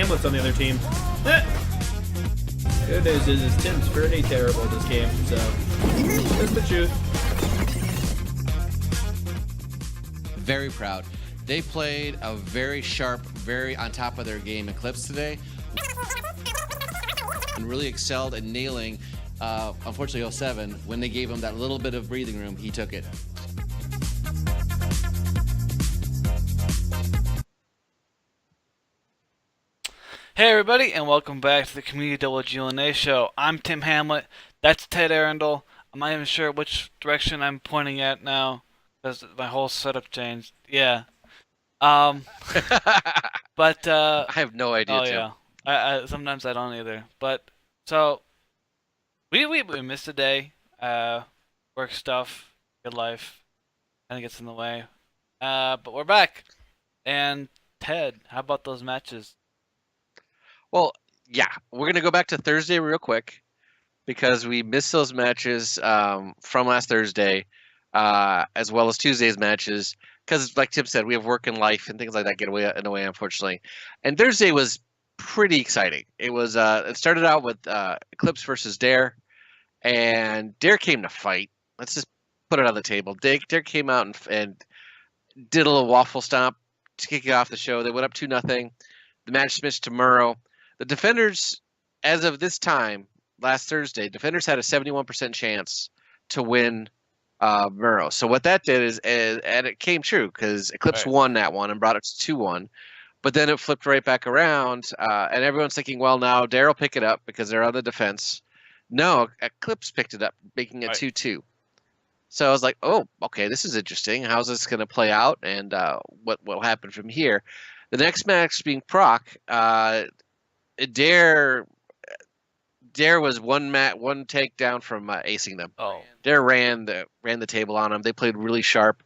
Hamlet's on the other team. Good news is Tim's pretty terrible this game, so that's the truth. Very proud. They played a very sharp, very on top of their game Eclipse today, and really excelled in nailing, unfortunately, 07. When they gave him that little bit of breathing room, he took it. Hey everybody, and welcome back to the Community WGLNA show. I'm Tim Hamlet. That's Ted Arundel. I'm not even sure which direction I'm pointing at now because my whole setup changed. Yeah. But I have no idea. oh Tim. yeah. I sometimes I don't either. But so we missed a day. Work stuff, good life, kind of gets in the way. But we're back. And Ted, how about those matches? Well, yeah, we're going to go back to Thursday real quick because we missed those matches from last Thursday, as well as Tuesday's matches. Because, like Tim said, we have work and life and things like that get in the way, unfortunately. And Thursday was pretty exciting. It was it started out with Eclipse versus Dare, and Dare came to fight. Let's just put it on the table. Dare came out and did a little waffle stomp to kick it off the show. They went up 2-0. The match switched to Murrow. The Defenders, as of this time, last Thursday, Defenders had a 71% chance to win Murrow. So what that did is, and it came true, because Eclipse won that one and brought it to 2-1. But then it flipped right back around, and everyone's thinking, well, now Dare will pick it up because they're on the defense. No, Eclipse picked it up, making it 2-2. So I was like, oh, okay, this is interesting. How's this going to play out, and what will happen from here? The next match being Proc, Dare was one take down from acing them. Oh, Dare ran the table on them. They played really sharp.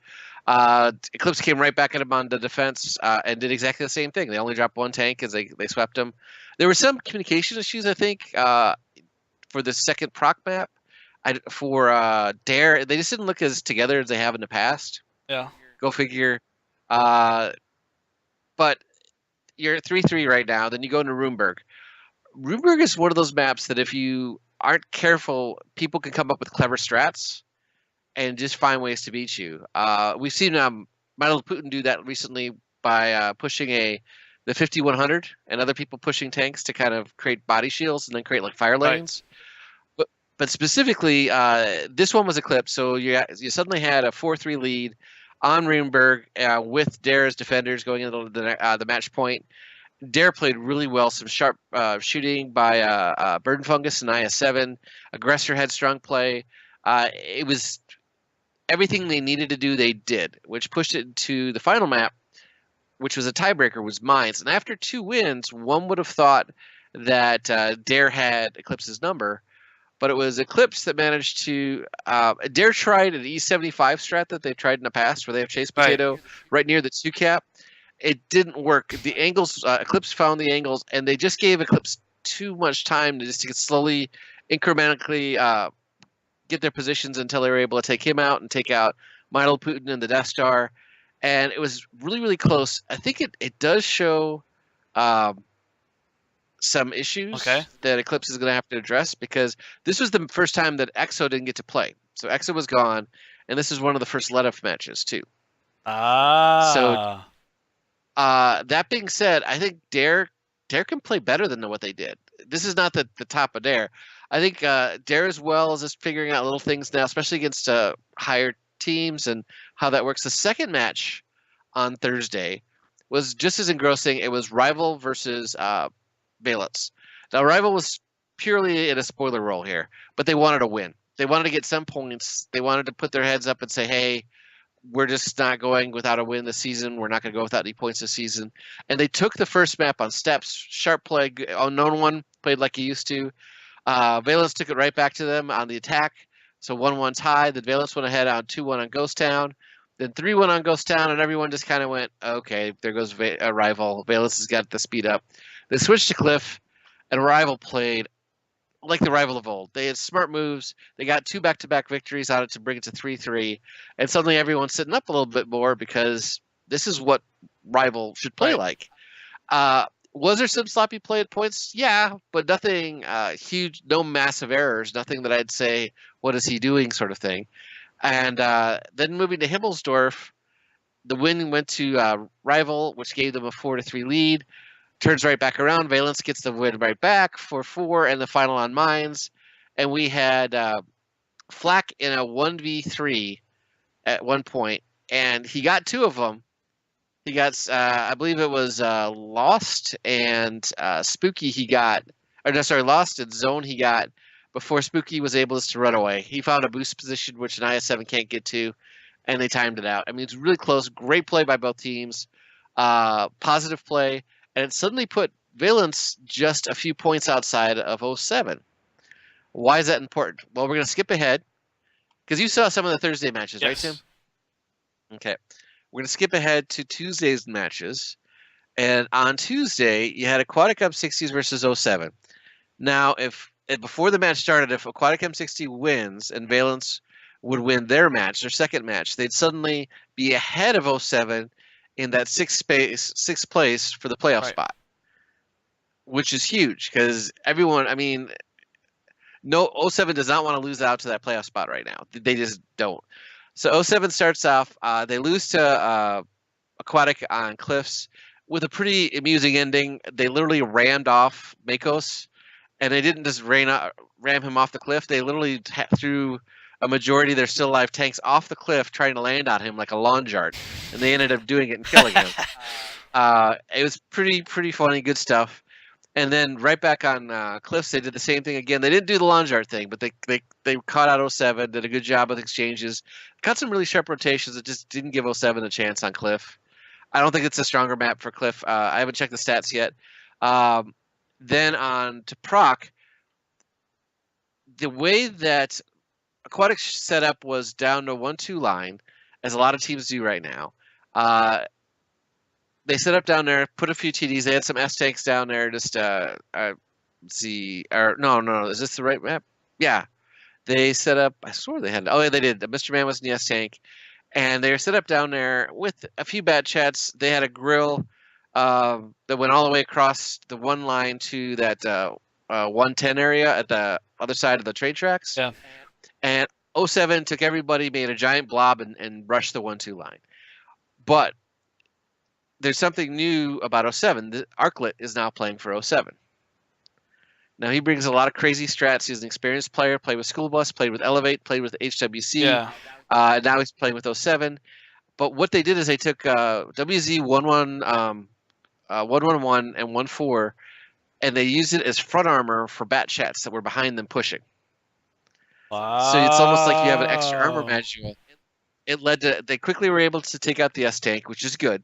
Eclipse came right back at him on the defense and did exactly the same thing. They only dropped one tank as they swept him. There were some communication issues, I think, for the second Proc map. For Dare, they just didn't look as together as they have in the past. yeah. Go figure. But you're at 3-3 right now. Then you go into Roomberg. Roomberg is one of those maps that if you aren't careful, people can come up with clever strats and just find ways to beat you. We've seen My Little Putin do that recently by pushing the 5100 and other people pushing tanks to kind of create body shields and then create like fire lanes. But specifically, this one was Eclipse, so you suddenly had a 4-3 lead on Roomberg with Dare's defenders going into the match point. Dare played really well, some sharp shooting by Burden Fungus and IS-7. Aggressor had strong play. It was everything they needed to do, they did, which pushed it to the final map, which was a tiebreaker, was Mines. And after 2 wins, one would have thought that Dare had Eclipse's number, but it was Eclipse that managed to Dare tried an E75 strat that they tried in the past where they have Chase Potato right near the 2 cap. It didn't work. The angles, Eclipse found the angles, and they just gave Eclipse too much time to just slowly, incrementally get their positions until they were able to take him out and take out Milo Putin and the Death Star. And it was really, really close. I think it does show some issues that Eclipse is going to have to address, because this was the first time that EXO didn't get to play. So EXO was gone, and this is one of the first let-off matches too. So that being said, I think Dare can play better than what they did. This is not the top of Dare. I think Dare as well is just figuring out little things now, especially against higher teams and how that works. The second match on Thursday was just as engrossing. It was Rival versus Valence. Now, Rival was purely in a spoiler role here, but they wanted to win. They wanted to get some points. They wanted to put their heads up and say, hey, we're just not going without a win this season. We're not going to go without any points this season. And they took the first map on steps. Sharp play, unknown one, played like he used to. Valence took it right back to them on the attack. So 1-1 tie. The Valence went ahead on 2-1 on Ghost Town. Then 3-1 on Ghost Town, and everyone just kind of went, okay, there goes Rival. Valence has got the speed up. They switched to Cliff, and Rival played like the Rival of old. They had smart moves. They got 2 back-to-back victories on it to bring it to 3-3. And suddenly everyone's sitting up a little bit more because this is what Rival should play like. Was there some sloppy play at points? Yeah, but nothing huge, no massive errors, nothing that I'd say, what is he doing sort of thing. And then moving to Himmelsdorf, the win went to Rival, which gave them a 4-3 lead. Turns right back around. Valence gets the win right back, 4-4, and the final on Mines. And we had Flack in a 1v3 at one point, and he got 2 of them. He got, I believe it was Lost and Spooky he got, or no, sorry, Lost and Zone he got before Spooky was able to run away. He found a boost position, which an IS-7 can't get to, and they timed it out. I mean, it's really close. Great play by both teams. Positive play, and it suddenly put Valence just a few points outside of 07. Why is that important? Well, we're going to skip ahead, because you saw some of the Thursday matches, right, Tim? Okay. We're going to skip ahead to Tuesday's matches. And on Tuesday, you had Aquatic M60s versus 07. Now, if before the match started, if Aquatic M60 wins and Valence would win their match, their second match, they'd suddenly be ahead of 07 in that sixth place for the playoff spot, which is huge because everyone, I mean, no, 07 does not want to lose out to that playoff spot right now. They just don't. So 07 starts off. They lose to Aquatic on Cliffs with a pretty amusing ending. They literally rammed off Makos, and they didn't just ram him off the cliff. They literally threw a majority of their still alive tanks off the cliff, trying to land on him like a lawn dart, and they ended up doing it and killing him. It was pretty funny, good stuff. And then right back on Cliffs, they did the same thing again. They didn't do the lawn dart thing, but they caught out 07, did a good job with exchanges, got some really sharp rotations that just didn't give 07 a chance on Cliff. I don't think it's a stronger map for Cliff. I haven't checked the stats yet. Then on to Proc, the way that Aquatic setup was down to 1-2 line, as a lot of teams do right now. They set up down there, put a few TDs. They had some S tanks down there. Just see, or no, is this the right map? Yeah, they set up. I swore they had. Oh, yeah, they did. Mr. Man was in the S tank, and they were set up down there with a few bad chats. They had a grill that went all the way across the one line to that 110 area at the other side of the train tracks. Yeah. And 07 took everybody, made a giant blob, and rushed the 1-2 line. But there's something new about 07. The Arclet is now playing for 07. Now he brings a lot of crazy strats. He's an experienced player. Played with School Bus, played with Elevate, played with HWC. Yeah. Now he's playing with 07. But what they did is they took WZ 111 and 14, and they used it as front armor for bat chats that were behind them pushing. Wow. So it's almost like you have an extra armor module. It led to they quickly were able to take out the S tank, which is good.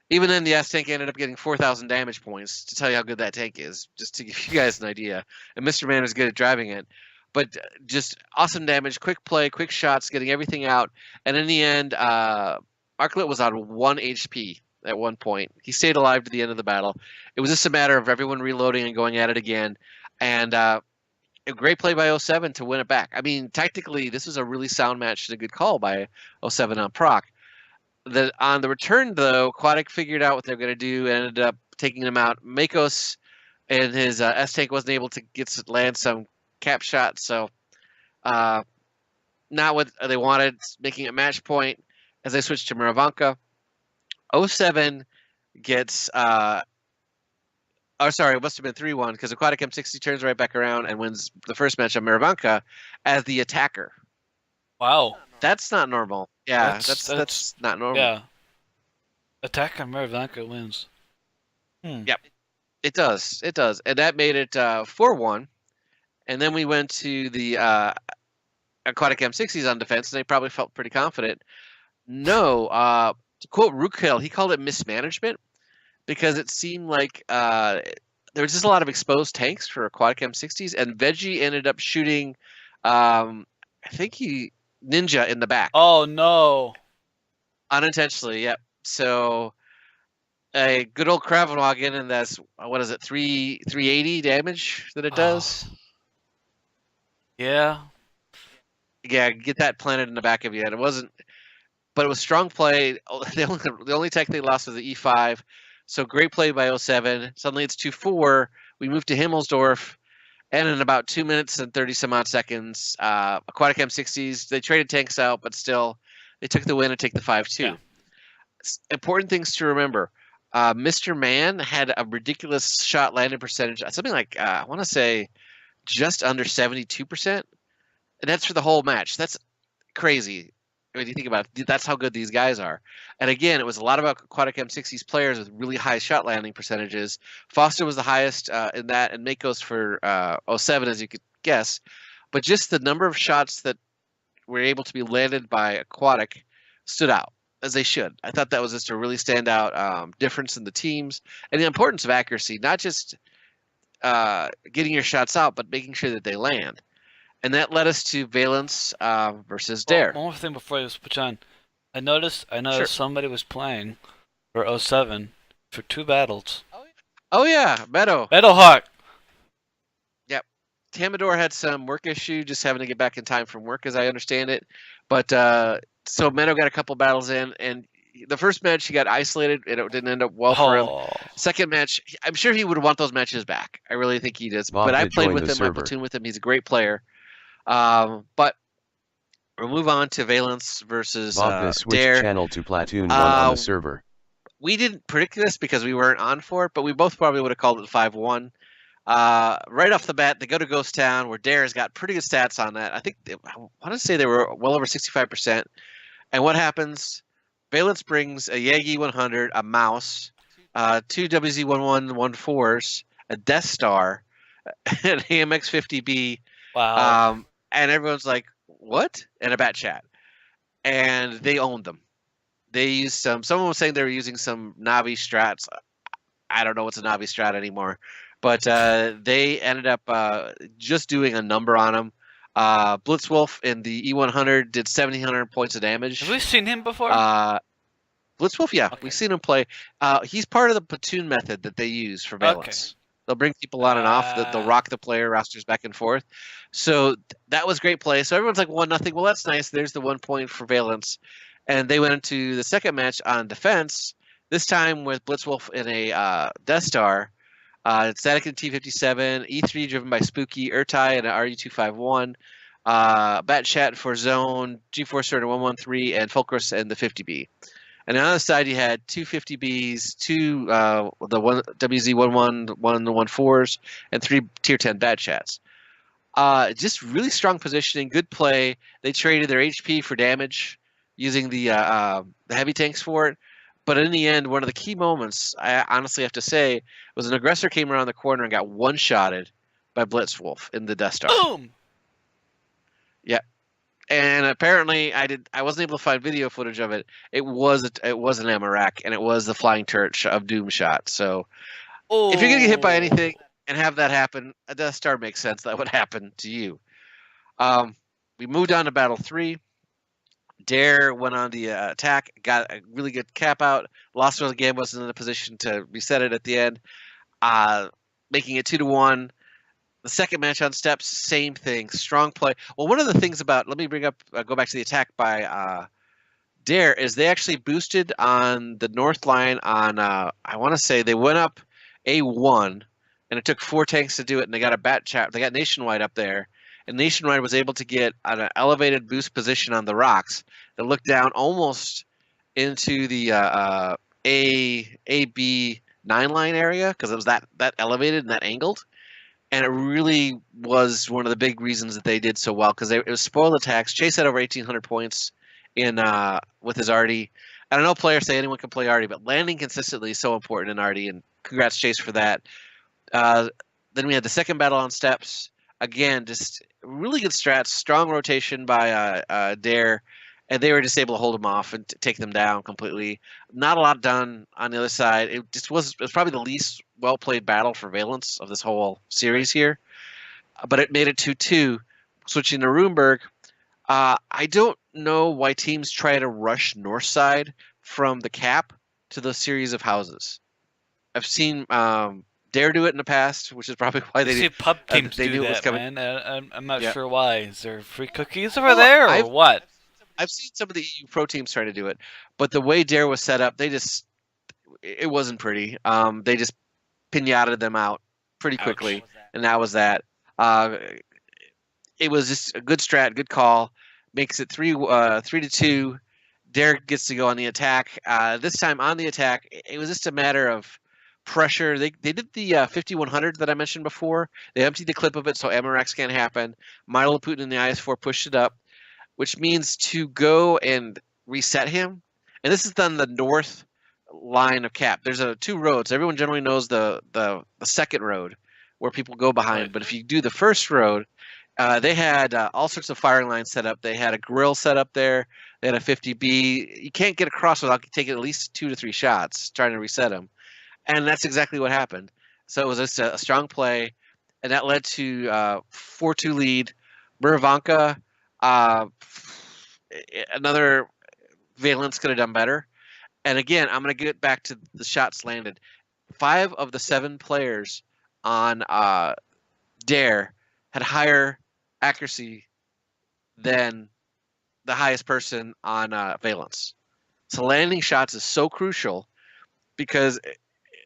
Even then, the S tank ended up getting 4,000 damage points to tell you how good that tank is, just to give you guys an idea. And Mr. Man was good at driving it. But just awesome damage, quick play, quick shots, getting everything out. And in the end, Arclet was on 1 HP at one point. He stayed alive to the end of the battle. It was just a matter of everyone reloading and going at it again. And a great play by 07 to win it back. I mean, tactically, this was a really sound match and a good call by 07 on Proc. On the return, though, Aquatic figured out what they were going to do and ended up taking them out. Makos and his S-Tank wasn't able to land some cap shots, so not what they wanted, making it match point as they switched to Miravanka. 07 gets... it must have been 3-1 because Aquatic M60 turns right back around and wins the first match on Miravanka as the attacker. Wow. That's not normal. Yeah, that's not normal. Yeah. Attack on Miravanka wins. Yep. It does. It does. And that made it 4-1. And then we went to the Aquatic M60s on defense, and they probably felt pretty confident. No, to quote Rookhill, he called it mismanagement because it seemed like there was just a lot of exposed tanks for Aquatic M60s, and Veggie ended up shooting, I think he Ninja in the back. Oh, no. Unintentionally, yep. So a good old Kravenwagen, and that's, what is it, 380 damage that it does? Yeah. Yeah, get that planted in the back of you. And it wasn't, but it was strong play. The only tech they lost was the E5. So great play by 07. Suddenly it's 2-4. We move to Himmelsdorf. And in about 2 minutes and 30 some odd seconds, Aquatic M60s, they traded tanks out, but still they took the win and take the 5-2. Yeah. Important things to remember. Mr. Man had a ridiculous shot landing percentage, something like, I want to say just under 72%. And that's for the whole match. That's crazy. When you think about it, that's how good these guys are. And again, it was a lot about Aquatic M60's players with really high shot landing percentages. Foster was the highest in that, and Mako's for 07, as you could guess. But just the number of shots that were able to be landed by Aquatic stood out, as they should. I thought that was just a really standout difference in the teams, and the importance of accuracy, not just getting your shots out, but making sure that they land. And that led us to Valence versus Dare. One more thing before you switch on. I noticed Sure. somebody was playing for 07 for 2 battles. Oh yeah, Meadow. Meadowhawk! Tamador had some work issue, just having to get back in time from work, as I understand it. But so Meadow got a couple battles in, and the first match he got isolated, and it didn't end up well for him. Second match, I'm sure he would want those matches back. I really think he does. But I played with him, I platooned with him. He's a great player. But we'll move on to Valence versus Dare. Channel to Platoon 1 on the server. We didn't predict this because we weren't on for it, but we both probably would have called it 5-1. Right off the bat, they go to Ghost Town, where Dare's got pretty good stats on that. I want to say they were well over 65%. And what happens? Valence brings a Yagi 100, a Mouse, 2 WZ-1114s, a Death Star, an AMX 50B. Wow. And everyone's like, what? And a Bat Chat. And they owned them. They used someone was saying they were using some Navi strats. I don't know what's a Navi strat anymore. But they ended up just doing a number on him. Blitzwolf in the E100 did 1,700 points of damage. Have we seen him before? Blitzwolf, yeah. Okay. We've seen him play. He's part of the platoon method that they use for Valence. Okay. They'll bring people on and off. They'll rock the player rosters back and forth. So that was great play. So everyone's like 1-0. Well, that's nice. There's the 1 point for Valence. And they went into the second match on defense, this time with Blitzwolf in a Death Star. Static and T57, E3 driven by Spooky, Urtai and an RU251, Bat Chat for Zone, G-Force and 113, and Fulcrus and the 50B. And on the other side, you had 2 50Bs, 2 the one WZ-11, 1 the 14s, and 3 Tier 10 Bat Chats. Just really strong positioning, good play. They traded their HP for damage using the heavy tanks for it. But in the end, one of the key moments, I honestly have to say, was an aggressor came around the corner and got one-shotted by Blitzwolf in the Death Star. Boom! Yeah. And apparently, I wasn't able to find video footage of it. It was an Amarak, and it was the flying turret of Doom shot. So if you're going to get hit by anything and have that happen, a Death Star makes sense that would happen to you. We moved on to Battle 3. Dare went on the attack, got a really good cap out. Lost one again, wasn't in a position to reset it at the end, making it 2-1. The second match on steps, same thing, strong play. Well, one of the things about, let me go back to the attack by Dare, is they actually boosted on the north line on, I want to say they went up A1, and it took 4 tanks to do it, and they got a Bat Chat, they got Nationwide up there. And Nationwide was able to get on an elevated boost position on the rocks that looked down almost into the AB 9 line area, because it was that elevated and that angled. And it really was one of the big reasons that they did so well, because it was spoiled attacks. Chase had over 1,800 points in with his Artie. And I know players say anyone can play Artie, but landing consistently is so important in Artie, and congrats Chase for that. Then we had the second battle on steps. Again, just really good strats, strong rotation by Dare, and they were just able to hold them off and take them down completely. Not a lot done on the other side. It was probably the least well-played battle for Valence of this whole series here, but it made it 2-2. Switching to Runeberg, I don't know why teams try to rush north side from the cap to the series of houses. I've seen Dare do it in the past, which is probably why they see pub teams they do knew that, it was coming. man. I'm not Yeah. sure why. Is there free cookies over there, or what? I've seen some of the EU pro teams trying to do it, but the way Dare was set up, it wasn't pretty. They just pinataed them out pretty quickly, and that was that. It was just a good strat, good call. Makes it 3-2. Derek gets to go on the attack. This time on the attack, it was just a matter of pressure. They did the 5100 that I mentioned before. They emptied the clip of it so MRX can't happen. Milo Putin in the IS-4 pushed it up, which means to go and reset him. And this is on the north line of cap. There's two roads. Everyone generally knows the second road where people go behind. Right. But if you do the first road, they had all sorts of firing lines set up. They had a grill set up there. They had a 50B. You can't get across without taking at least 2 to 3 shots trying to reset them. And that's exactly what happened. So it was just a strong play, and that led to 4-2 lead. Muravanka, another Valence could have done better. And again, I'm going to get back to the shots landed. 5 of the 7 players on Dare had higher accuracy than the highest person on Valence. So landing shots is so crucial because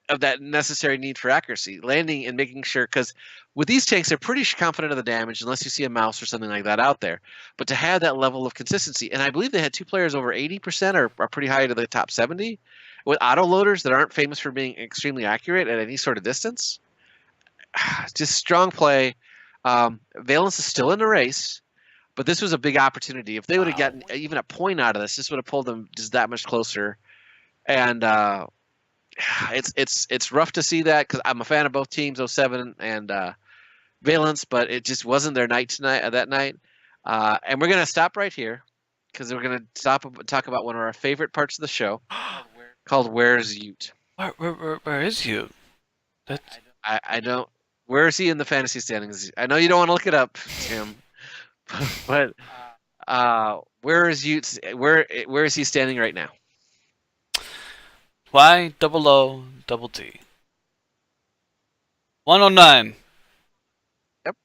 of that necessary need for accuracy. Landing and making sure, because with these tanks, they're pretty confident of the damage unless you see a mouse or something like that out there. But to have that level of consistency, and I believe they had 2 players over 80% or are pretty high to the top 70 with auto loaders that aren't famous for being extremely accurate at any sort of distance. Just strong play. Valence is still in the race, but this was a big opportunity. If they would have gotten even a point out of this would have pulled them just that much closer. And it's rough to see that because I'm a fan of both teams, 07 and Valence, but it just wasn't their night that night. And we're gonna stop right here because we're gonna stop and talk about one of our favorite parts of the show called "Where's Ute?" Where is Ute? That's... I don't. Where is he in the fantasy standings? I know you don't want to look it up, Tim, but where is Ute? Where is he standing right now? Y-O-O-T. 109. Yep.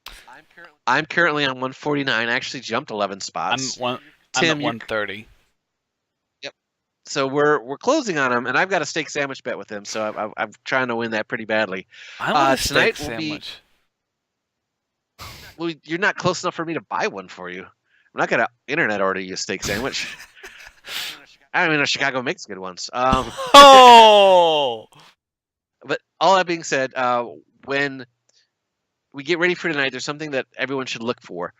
I'm currently on 149. I actually jumped 11 spots. I'm Tim, at 130. Yep. So we're closing on him, and I've got a steak sandwich bet with him, so I'm trying to win that pretty badly. I want a steak tonight will be- sandwich. Well, you're not close enough for me to buy one for you. I'm not gonna internet order you a steak sandwich. I don't even know Chicago makes good ones. Oh! But all that being said, when we get ready for tonight, there's something that everyone should look for.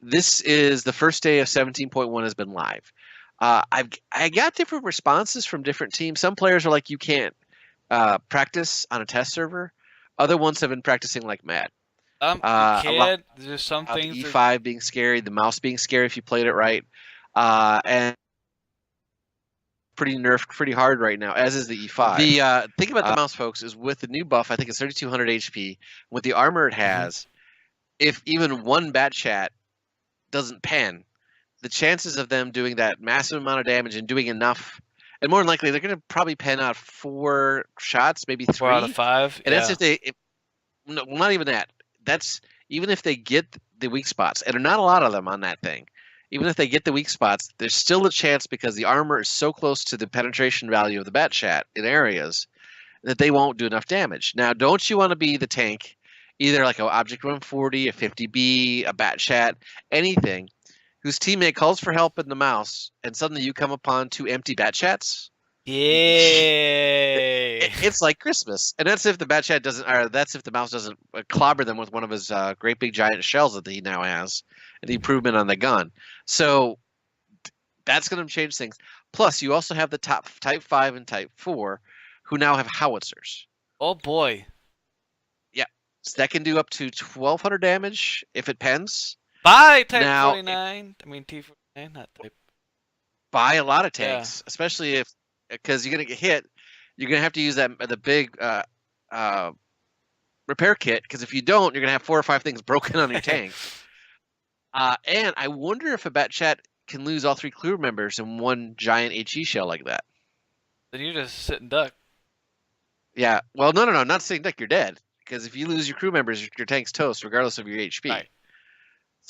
This is the first day of 17.1 has been live. I got different responses from different teams. Some players are like, you can't practice on a test server. Other ones have been practicing like mad. You can't. There's some The things. E5 being scary, the mouse being scary if you played it right, and pretty nerfed pretty hard right now, as is the E5. The thing about the mouse, folks, is with the new buff, I think it's 3200 HP. With the armor it has, if even one bat chat doesn't pen, the chances of them doing that massive amount of damage and doing enough, and more than likely they're going to probably pen out 4 shots, maybe 3. 4 out of 5. And that's if no, not even that. That's even if they get the weak spots, and there are not a lot of them on that thing. Even if they get the weak spots, there's still a chance because the armor is so close to the penetration value of the bat chat in areas that they won't do enough damage. Now, don't you want to be the tank, either like an Object 140, a 50B, a bat chat, anything, whose teammate calls for help in the mouse, and suddenly you come upon 2 empty bat chats? Yay! It's like Christmas, and that's if the bat chat doesn't, or that's if the mouse doesn't clobber them with one of his great big giant shells that he now has, and the improvement on the gun. So that's going to change things. Plus, you also have the top Type 5 and Type 4, who now have howitzers. Oh boy! Yeah, so that can do up to 1,200 damage if it pens. Bye, Type Now, 49. I mean T49, not Type. Buy a lot of tanks, especially if, because you're going to get hit. You're going to have to use the big repair kit, because if you don't, you're going to have 4 or 5 things broken on your tank. And I wonder if a bat chat can lose all 3 crew members in one giant HE shell like that. Then you just sit and duck. Yeah. Well, no. Not sitting duck. You're dead. Because if you lose your crew members, your tank's toast, regardless of your HP. Right.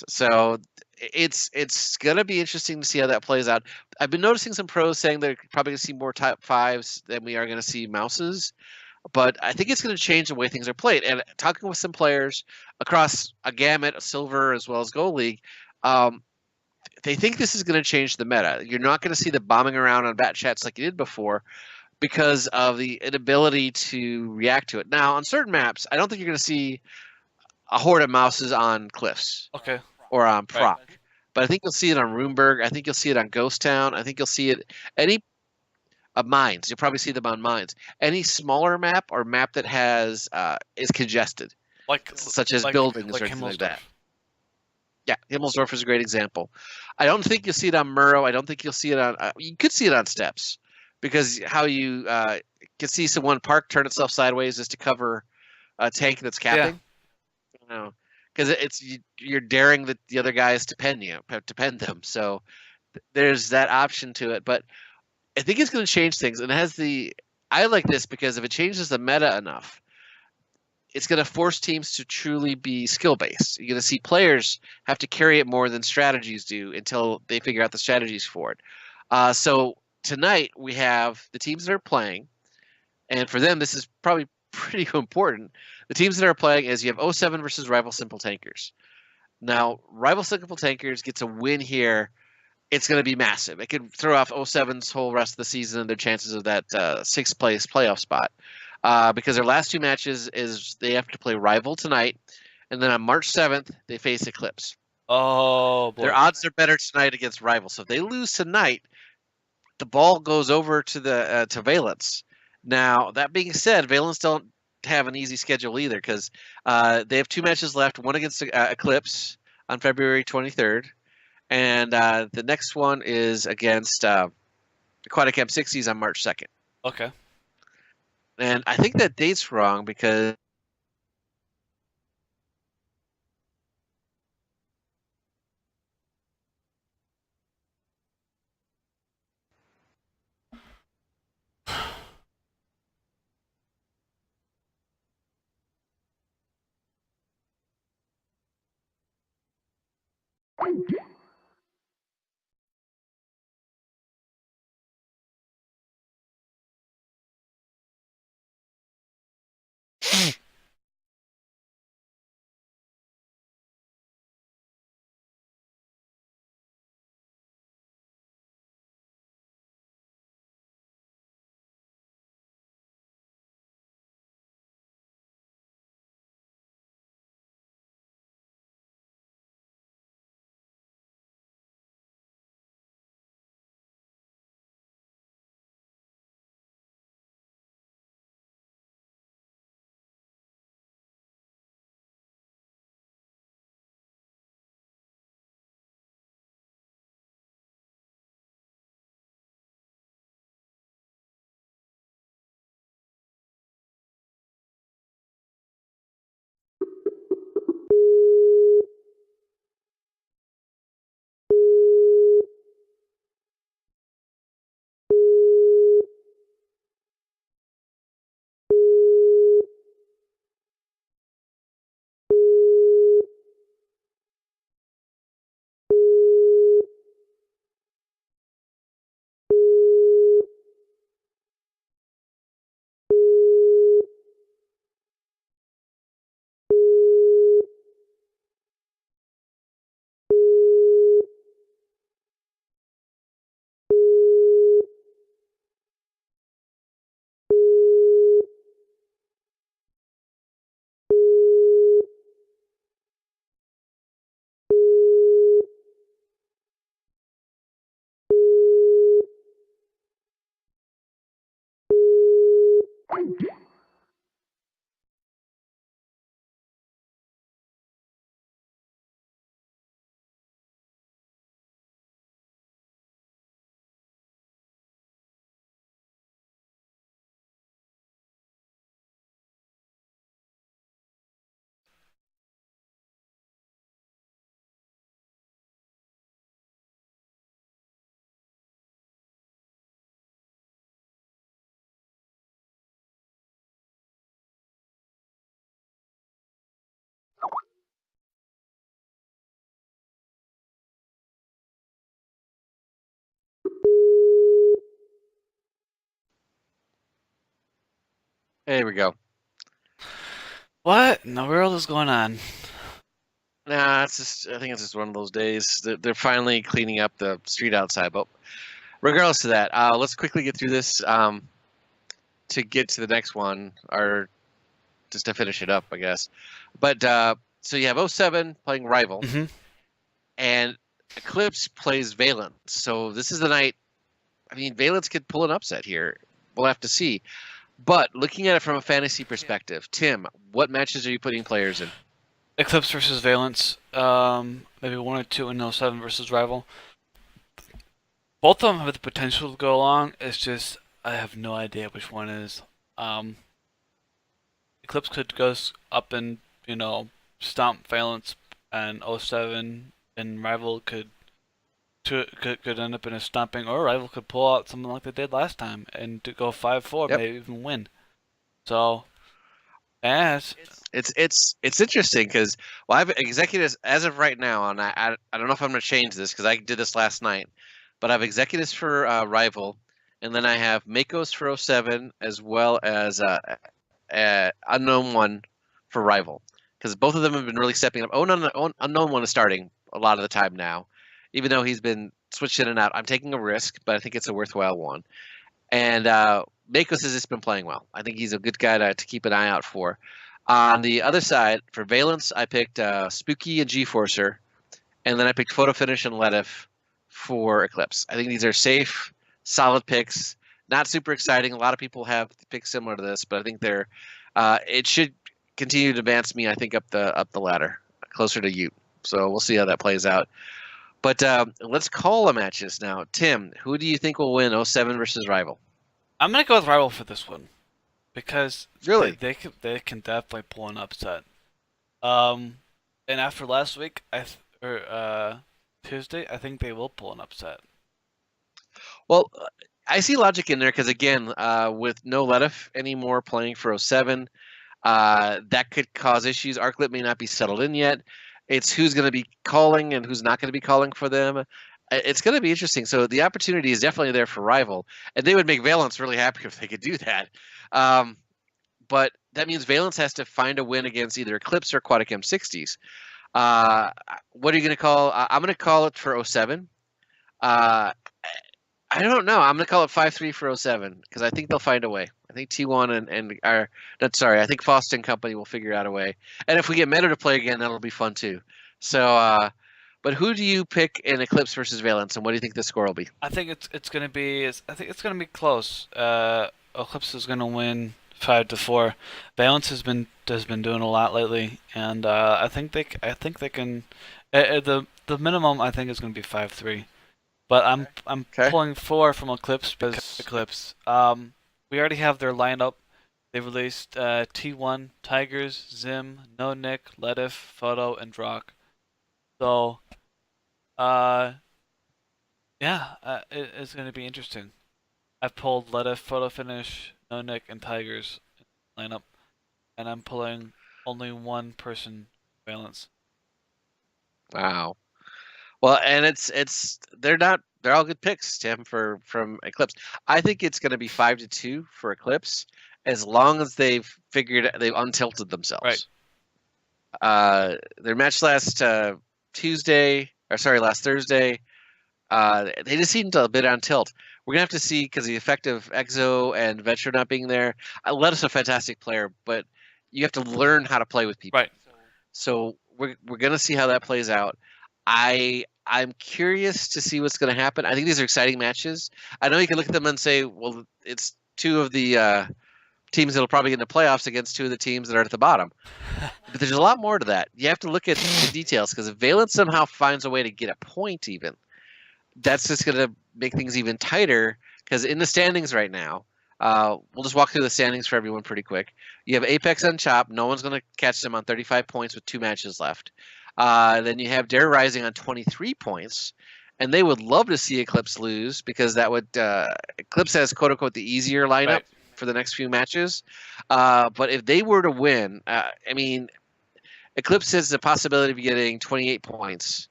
So it's gonna be interesting to see how that plays out. I've been noticing some pros saying they're probably gonna see more top fives than we are gonna see mouses, but I think it's gonna change the way things are played. And talking with some players across a gamut, of silver as well as gold league, um, they think this is gonna change the meta. You're not gonna see the bombing around on bat chats like you did before because of the inability to react to it. Now, on certain maps, I don't think you're gonna see a horde of mouses on cliffs Okay. or on Right. Proc. But I think you'll see it on Runeberg. I think you'll see it on Ghost Town. I think you'll see it any mines. You'll probably see them on mines. Any smaller map or map that has is congested, Like such as like buildings like or anything like that. Himmelsdorf. Yeah, Himmelsdorf is a great example. I don't think you'll see it on Murrow. I don't think you'll see it on. You could see it on Steps, because how you can see someone park turn itself sideways just to cover a tank that's capping. You know, because you're daring the other guys to pen them. So there's that option to it. But I think it's going to change things, and it has the. I like this because if it changes the meta enough, it's going to force teams to truly be skill based. You're going to see players have to carry it more than strategies do until they figure out the strategies for it. So tonight we have the teams that are playing, and for them this is probably pretty important. The teams that are playing is you have O7 versus Rival Simple Tankers. Now, Rival Simple Tankers gets a win here. It's going to be massive. It could throw off O7's whole rest of the season and their chances of that sixth place playoff spot. Because their last two matches is they have to play Rival tonight, and then on March 7th they face Eclipse. Oh boy. Their odds are better tonight against Rival. So if they lose tonight, the ball goes over to the to Valence. Now that being said, Valence don't have an easy schedule either because they have two matches left. One against Eclipse on February 23rd, and the next one is against Aquatic M60s on March 2nd. Okay. And I think that date's wrong because There we go. What in the world is going on? Nah, it's just. I think it's just one of those days. They're finally cleaning up the street outside. But regardless of that, let's quickly get through this to get to the next one, or just to finish it up, I guess. But so you have '07 playing Rival, Mm-hmm. and Eclipse plays Valence. So this is the night. I mean, Valence could pull an upset here. We'll have to see. But looking at it from a fantasy perspective, Tim, what matches are you putting players in? Eclipse versus Valence. Maybe 1 or 2 in 07 versus Rival. Both of them have the potential to go along. It's just I have no idea which one is. Eclipse could go up and stomp Valence, and 07 and Rival could end up in a stomping, or Rival could pull out something like they did last time and to go 5-4, Yep. maybe even win. So, as It's interesting because I have executives as of right now, and I don't know if I'm going to change this because I did this last night, but I have executives for Rival, and then I have Makos for 07 as well as Unknown One for Rival, because both of them have been really stepping up. Unknown One is starting a lot of the time now, even though he's been switched in and out. I'm taking a risk, but I think it's a worthwhile one. And Makos has just been playing well. I think he's a good guy to keep an eye out for. On the other side, for Valence, I picked Spooky and G-Forcer, and then I picked Photo Finish and Letif for Eclipse. I think these are safe, solid picks. Not super exciting. A lot of people have picks similar to this, but I think they're. It should continue to advance me. I think up the ladder, closer to you. So we'll see how that plays out. But let's call the matches now. Tim, who do you think will win 07 versus Rival? I'm gonna go with Rival for this one, because Really? they can definitely pull an upset. And after last week, Tuesday, I think they will pull an upset. Well, I see logic in there because, again, with no Letif anymore playing for 07, that could cause issues. Arclit may not be settled in yet. It's who's going to be calling and who's not going to be calling for them. It's going to be interesting. So the opportunity is definitely there for Rival, and they would make Valence really happy if they could do that. But that means Valence has to find a win against either Eclipse or Aquatic M60s. What are you going to call? I'm going to call it for 07. I don't know. I'm going to call it 5-3 for 07 because I think they'll find a way. I think T1 I think Faust and company will figure out a way. And if we get Meadow to play again, that'll be fun too. So, but who do you pick in Eclipse versus Valence, and what do you think the score will be? I think it's gonna be close. Eclipse is gonna win 5-4. Valence has been doing a lot lately, and I think they can. The minimum I think is gonna be 5-3, but I'm Okay. pulling 4 from Eclipse because Eclipse. We already have their lineup. They released T1, Tigers, Zim, No Nick, Letif, Photo, and Drock. So, it's going to be interesting. I've pulled Letif, Photo Finish, No Nick, and Tigers in the lineup, and I'm pulling only one person, Valence. Wow. Well, and they're all good picks, Tim, from Eclipse. I think it's going to be 5-2 for Eclipse as long as they've untilted themselves. Right. Their match last Thursday. They just seemed a bit on tilt. We're gonna have to see because the effect of Exo and Vetro not being there. Lettuce a fantastic player, but you have to learn how to play with people. Right. So we're gonna see how that plays out. I'm curious to see what's going to happen. I think these are exciting matches. I know you can look at them and say, well, it's two of the teams that'll probably get in the playoffs against two of the teams that are at the bottom. But there's a lot more to that. You have to look at the details because if Valence somehow finds a way to get a point even, that's just going to make things even tighter because in the standings right now, we'll just walk through the standings for everyone pretty quick. You have Apex on top. No one's going to catch them on 35 points with 2 matches left. Then you have Dare Rising on 23 points, and they would love to see Eclipse lose because that would Eclipse has quote unquote the easier lineup for the next few matches. But if they were to win, Eclipse has the possibility of getting 28 points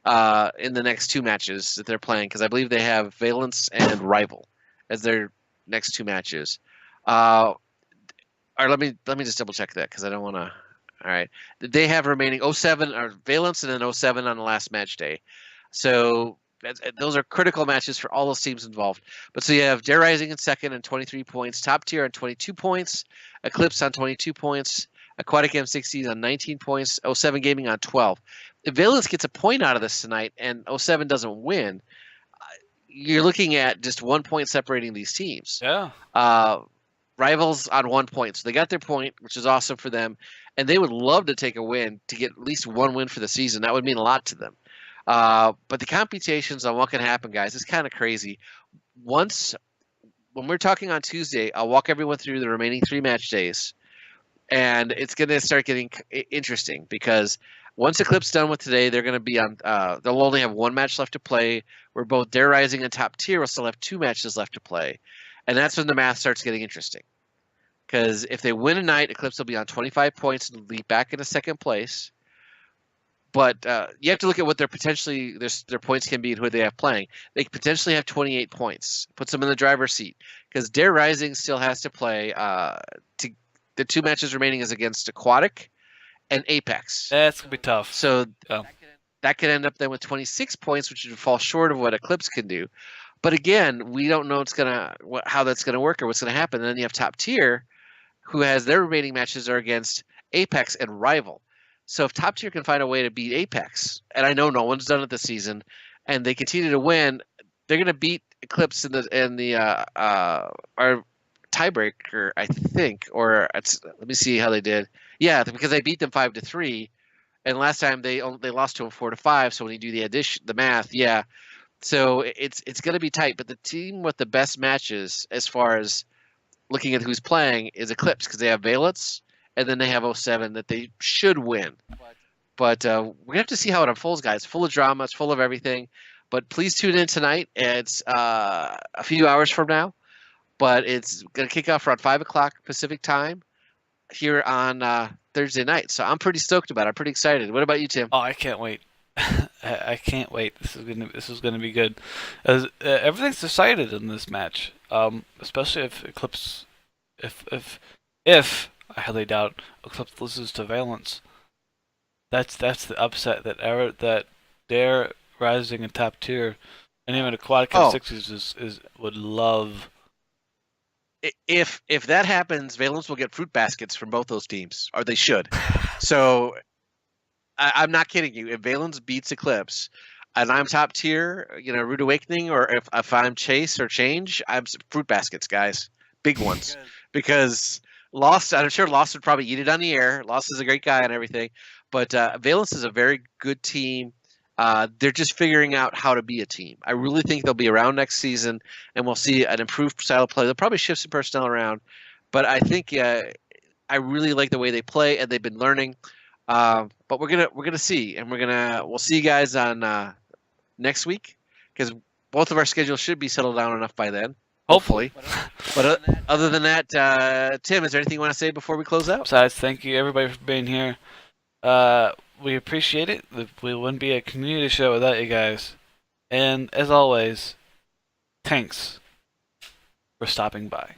in the next 2 matches that they're playing because I believe they have Valence and Rival as their next 2 matches. or let me just double check that because I don't want to. All right, they have remaining 07 or Valence and then 07 on the last match day. So those are critical matches for all those teams involved. But so you have Dare Rising in second and 23 points, Top Tier on 22 points, Eclipse on 22 points, Aquatic M60s on 19 points, 07 Gaming on 12. If Valence gets a point out of this tonight and 07 doesn't win, you're looking at just 1 point separating these teams. Yeah. Rivals on 1 point. So they got their point, which is awesome for them. And they would love to take a win to get at least one win for the season. That would mean a lot to them. But the computations on what can happen, guys, is kind of crazy. When we're talking on Tuesday, I'll walk everyone through the remaining 3 match days. And it's going to start getting interesting because once Eclipse done with today, they're going to be on. They'll only have 1 match left to play. Where both Dare Rising and Top Tier will still have 2 matches left to play, and that's when the math starts getting interesting. Because if they win tonight, Eclipse will be on 25 points and lead back into second place. But you have to look at what their points can be and who they have playing. They could potentially have 28 points, puts them in the driver's seat. Because Dare Rising still has to play. The 2 matches remaining is against Aquatic and Apex. That's gonna be tough. So Oh. that could end up then with 26 points, which would fall short of what Eclipse can do. But again, we don't know how that's gonna work or what's gonna happen. And then you have Top Tier, who has their remaining matches are against Apex and Rival. So if Top Tier can find a way to beat Apex, and I know no one's done it this season, and they continue to win, they're gonna beat Eclipse in our tiebreaker, I think. Or let me see how they did. Yeah, because they beat them 5-3. And last time they lost to him 4-5. So when you do the math, yeah. So it's going to be tight. But the team with the best matches, as far as looking at who's playing, is Eclipse because they have Valence and then they have 07 that they should win. But we're gonna have to see how it unfolds, guys. Full of drama, it's full of everything. But please tune in tonight. It's a few hours from now, but it's gonna kick off around 5 o'clock Pacific time here on Thursday night. So I'm pretty stoked about it. I'm pretty excited. What about you, Tim? Oh, I can't wait. I can't wait. This is gonna be good. As everything's decided in this match. Especially if Eclipse, if I highly doubt Eclipse loses to Valence. That's the upset that Dare Rising and Top Tier, and even Aquatic M60s is would love. If that happens, Valence will get fruit baskets from both those teams, or they should. So I'm not kidding you. If Valence beats Eclipse, and I'm Top Tier, Rude Awakening, or if I'm Chase or Change, I'm fruit baskets, guys, big ones, because Lost. I'm sure Lost would probably eat it on the air. Lost is a great guy and everything, but Valence is a very good team. They're just figuring out how to be a team. I really think they'll be around next season, and we'll see an improved style of play. They'll probably shift some personnel around, but I think I really like the way they play, and they've been learning. But we're gonna see, and we'll see you guys on next week, because both of our schedules should be settled down enough by then. Hopefully. But other than that, Tim, is there anything you want to say before we close out? Besides, thank you everybody for being here. We appreciate it. We wouldn't be a community show without you guys. And as always, thanks for stopping by.